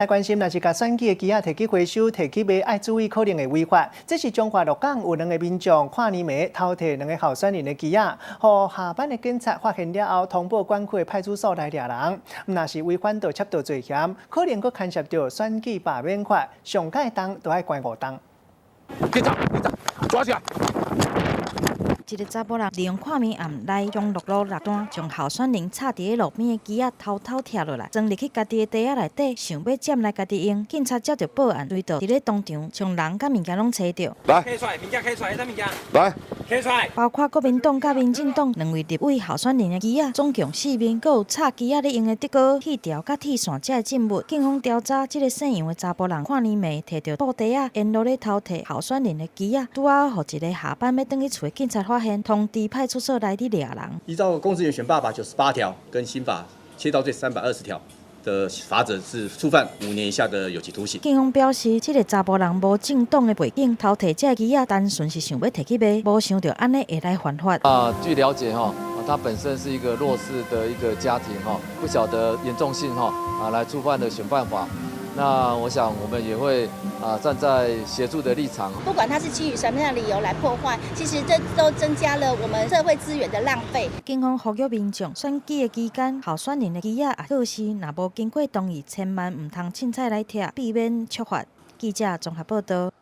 来关心，若是甲选举的机仔摕去回收、摕去卖，爱注意可能会违法。这是中华鹿港有2个民众跨年暝偷摕2个候选人的机仔，互下班的警察发现了后，通报管区的派出所来抓人。若是违反盗窃盗罪嫌，可能佫牵涉到选举罢免法，上届当都要关5档。警察，抓起来！一个查甫人利用看暝暗来将陆路六段将候选人插伫路边的机仔偷偷摕落来，装入去家己的袋仔内底，想要占来家己用。警察接到报案，随到伫咧当场将人甲物件拢找到。来，摕出来，物件摕出来，啥物件？来，摕出来。包括国民党甲民进党2位立委候选人的机仔，总共4面，佮有插机仔咧用的竹篙、铁条甲铁线这证物。警方调查，这个姓杨的查甫人看年暝摕到布袋仔，沿路咧偷摕候选人的机仔，拄好互一个下班要转去厝的警察发现，通知派出所来去抓人。依照《公职人员选罢法》98条跟刑法窃盗罪320条的罚则是触犯5年以下的有期徒刑。警方表示，这个查甫人无政党的背景，偷摕这机仔单纯是想要摕去卖，无想到安尼会来犯法。据了解他本身是一个弱势的一个家庭不晓得严重性来触犯了选办法。那我想我们也会站在协助的立场。不管他是基于什么样的理由来破坏，其实这都增加了我们社会资源的浪费。警方呼吁民众选举的期间，候选人的机仔或是若无经过同意，千万唔通凊彩来摕，避免触法。记者综合报道。